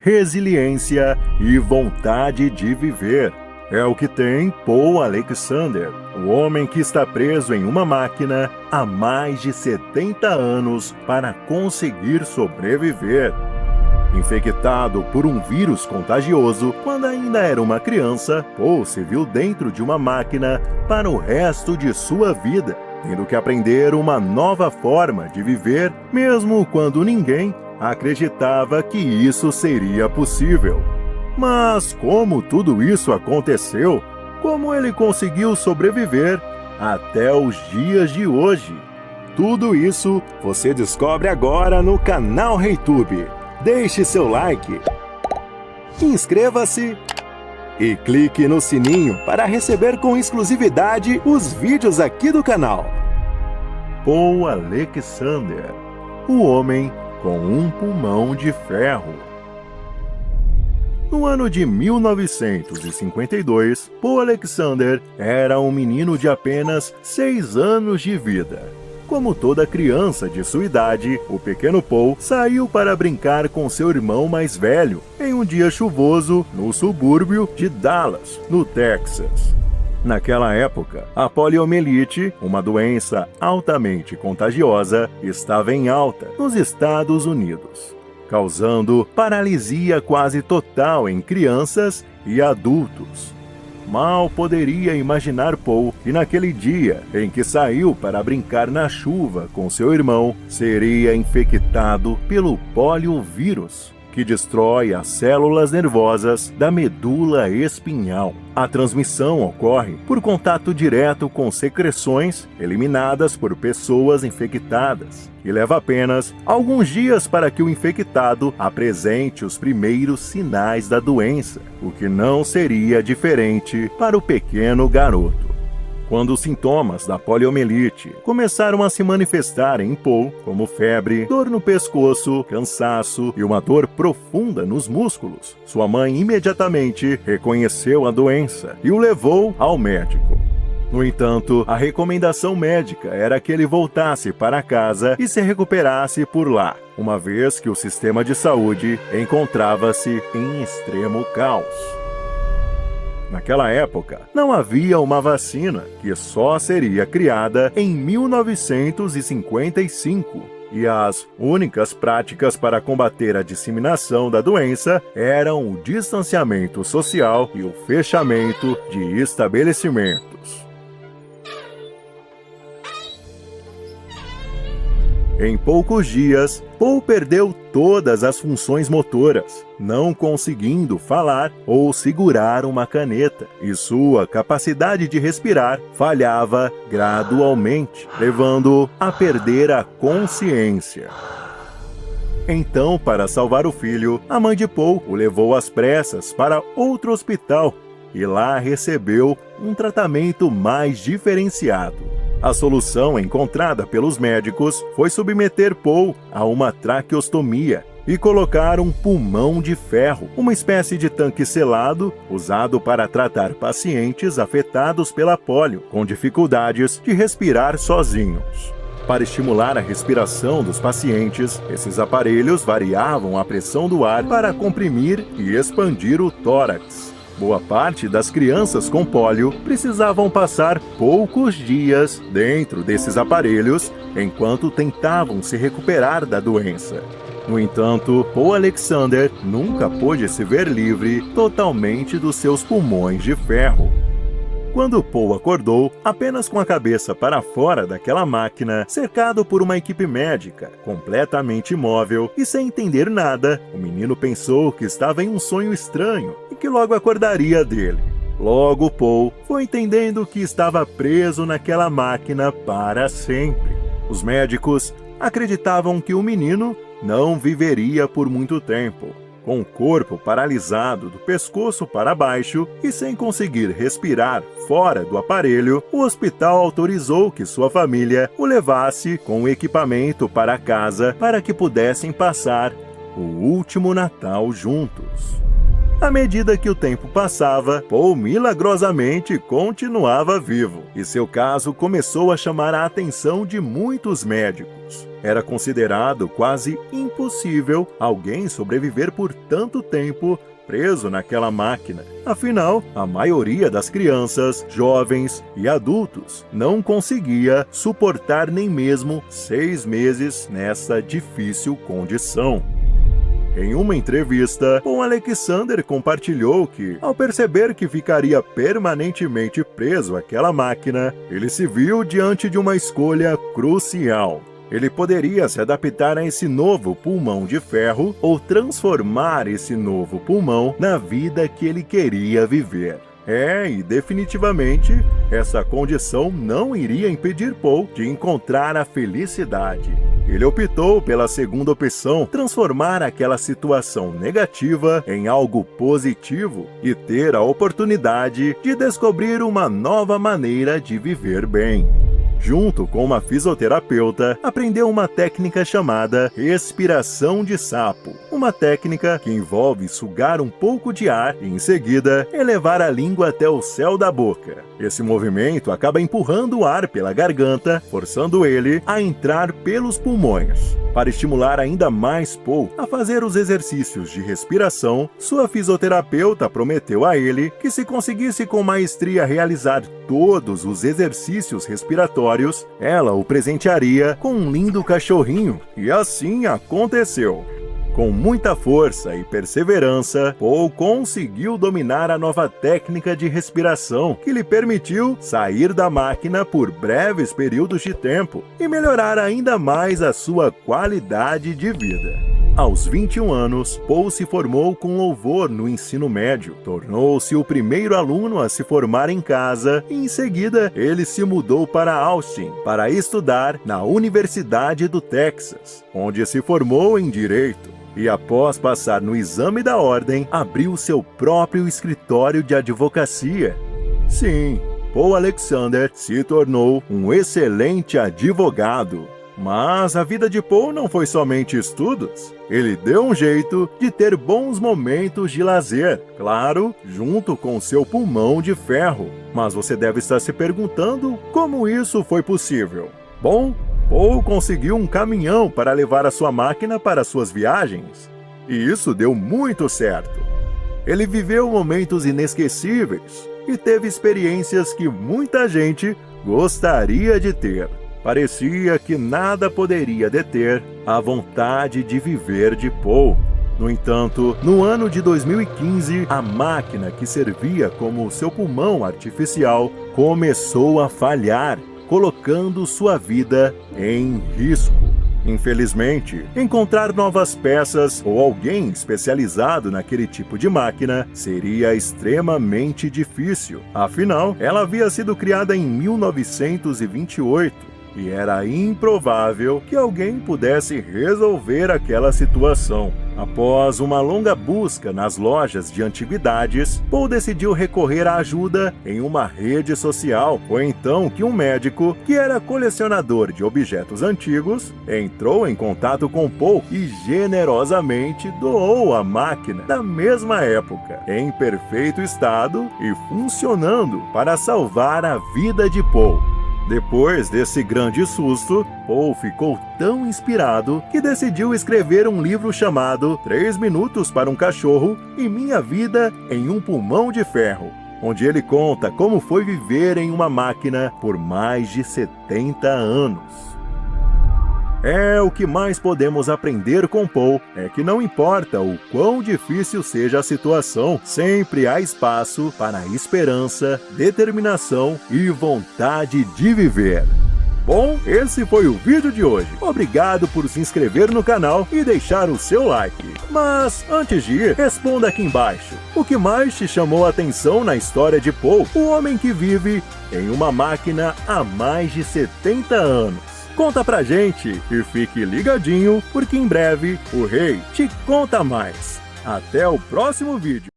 resiliência e vontade de viver. É o que tem Paul Alexander, o homem que está preso em uma máquina há mais de 70 anos para conseguir sobreviver. Infectado por um vírus contagioso, quando ainda era uma criança, Paul se viu dentro de uma máquina para o resto de sua vida, tendo que aprender uma nova forma de viver, mesmo quando ninguém acreditava que isso seria possível. Mas como tudo isso aconteceu? Como ele conseguiu sobreviver até os dias de hoje? Tudo isso você descobre agora no canal ReiTube. Deixe seu like, inscreva-se e clique no sininho para receber com exclusividade os vídeos aqui do canal. Paul Alexander, o homem com um pulmão de ferro. No ano de 1952, Paul Alexander era um menino de apenas 6 anos de vida. Como toda criança de sua idade, o pequeno Paul saiu para brincar com seu irmão mais velho em um dia chuvoso no subúrbio de Dallas, no Texas. Naquela época, a poliomielite, uma doença altamente contagiosa, estava em alta nos Estados Unidos, causando paralisia quase total em crianças e adultos. Mal poderia imaginar Paul que naquele dia em que saiu para brincar na chuva com seu irmão, seria infectado pelo poliovírus, que destrói as células nervosas da medula espinhal. A transmissão ocorre por contato direto com secreções eliminadas por pessoas infectadas e leva apenas alguns dias para que o infectado apresente os primeiros sinais da doença, o que não seria diferente para o pequeno garoto. Quando os sintomas da poliomielite começaram a se manifestar em Paul, como febre, dor no pescoço, cansaço e uma dor profunda nos músculos, sua mãe imediatamente reconheceu a doença e o levou ao médico. No entanto, a recomendação médica era que ele voltasse para casa e se recuperasse por lá, uma vez que o sistema de saúde encontrava-se em extremo caos. Naquela época, não havia uma vacina, que só seria criada em 1955, e as únicas práticas para combater a disseminação da doença eram o distanciamento social e o fechamento de estabelecimentos. Em poucos dias, Paul perdeu todas as funções motoras, não conseguindo falar ou segurar uma caneta, e sua capacidade de respirar falhava gradualmente, levando-o a perder a consciência. Então, para salvar o filho, a mãe de Paul o levou às pressas para outro hospital, e lá recebeu um tratamento mais diferenciado. A solução encontrada pelos médicos foi submeter Paul a uma traqueostomia e colocar um pulmão de ferro, uma espécie de tanque selado usado para tratar pacientes afetados pela polio, com dificuldades de respirar sozinhos. Para estimular a respiração dos pacientes, esses aparelhos variavam a pressão do ar para comprimir e expandir o tórax. Boa parte das crianças com pólio precisavam passar poucos dias dentro desses aparelhos enquanto tentavam se recuperar da doença. No entanto, Paul Alexander nunca pôde se ver livre totalmente dos seus pulmões de ferro. Quando Paul acordou, apenas com a cabeça para fora daquela máquina, cercado por uma equipe médica, completamente imóvel e sem entender nada, o menino pensou que estava em um sonho estranho e que logo acordaria dele. Logo, Paul foi entendendo que estava preso naquela máquina para sempre. Os médicos acreditavam que o menino não viveria por muito tempo. Com o corpo paralisado do pescoço para baixo e sem conseguir respirar fora do aparelho, o hospital autorizou que sua família o levasse com o equipamento para casa para que pudessem passar o último Natal juntos. À medida que o tempo passava, Paul milagrosamente continuava vivo, e seu caso começou a chamar a atenção de muitos médicos. Era considerado quase impossível alguém sobreviver por tanto tempo preso naquela máquina. Afinal, a maioria das crianças, jovens e adultos não conseguia suportar nem mesmo 6 meses nessa difícil condição. Em uma entrevista, Paul Alexander compartilhou que, ao perceber que ficaria permanentemente preso àquela máquina, ele se viu diante de uma escolha crucial. Ele poderia se adaptar a esse novo pulmão de ferro ou transformar esse novo pulmão na vida que ele queria viver. E definitivamente, essa condição não iria impedir Paul de encontrar a felicidade. Ele optou pela segunda opção, transformar aquela situação negativa em algo positivo e ter a oportunidade de descobrir uma nova maneira de viver bem. Junto com uma fisioterapeuta, aprendeu uma técnica chamada respiração de sapo. Uma técnica que envolve sugar um pouco de ar e, em seguida, elevar a língua até o céu da boca. Esse movimento acaba empurrando o ar pela garganta, forçando ele a entrar pelos pulmões. Para estimular ainda mais Paul a fazer os exercícios de respiração, sua fisioterapeuta prometeu a ele que, se conseguisse com maestria realizar todos os exercícios respiratórios, ela o presentearia com um lindo cachorrinho. E assim aconteceu. Com muita força e perseverança, Paul conseguiu dominar a nova técnica de respiração, que lhe permitiu sair da máquina por breves períodos de tempo e melhorar ainda mais a sua qualidade de vida. Aos 21 anos, Paul se formou com louvor no ensino médio, tornou-se o primeiro aluno a se formar em casa e, em seguida, ele se mudou para Austin para estudar na Universidade do Texas, onde se formou em Direito. E após passar no exame da ordem, abriu seu próprio escritório de advocacia. Sim, Paul Alexander se tornou um excelente advogado. Mas a vida de Paul não foi somente estudos. Ele deu um jeito de ter bons momentos de lazer, claro, junto com seu pulmão de ferro. Mas você deve estar se perguntando como isso foi possível. Bom, Paul conseguiu um caminhão para levar a sua máquina para suas viagens. E isso deu muito certo. Ele viveu momentos inesquecíveis e teve experiências que muita gente gostaria de ter. Parecia que nada poderia deter a vontade de viver de Paul. No entanto, no ano de 2015, a máquina que servia como seu pulmão artificial começou a falhar, colocando sua vida em risco. Infelizmente, encontrar novas peças ou alguém especializado naquele tipo de máquina seria extremamente difícil. Afinal, ela havia sido criada em 1928 e era improvável que alguém pudesse resolver aquela situação. Após uma longa busca nas lojas de antiguidades, Paul decidiu recorrer à ajuda em uma rede social. Foi então que um médico, que era colecionador de objetos antigos, entrou em contato com Paul e generosamente doou a máquina da mesma época, em perfeito estado e funcionando para salvar a vida de Paul. Depois desse grande susto, Paul ficou tão inspirado que decidiu escrever um livro chamado 3 Minutos para um Cachorro e Minha Vida em um Pulmão de Ferro, onde ele conta como foi viver em uma máquina por mais de 70 anos. O que mais podemos aprender com Paul é que não importa o quão difícil seja a situação, sempre há espaço para esperança, determinação e vontade de viver. Bom, esse foi o vídeo de hoje. Obrigado por se inscrever no canal e deixar o seu like. Mas, antes de ir, responda aqui embaixo. O que mais te chamou a atenção na história de Paul, o homem que vive em uma máquina há mais de 70 anos? Conta pra gente e fique ligadinho, porque em breve o Rei te conta mais. Até o próximo vídeo.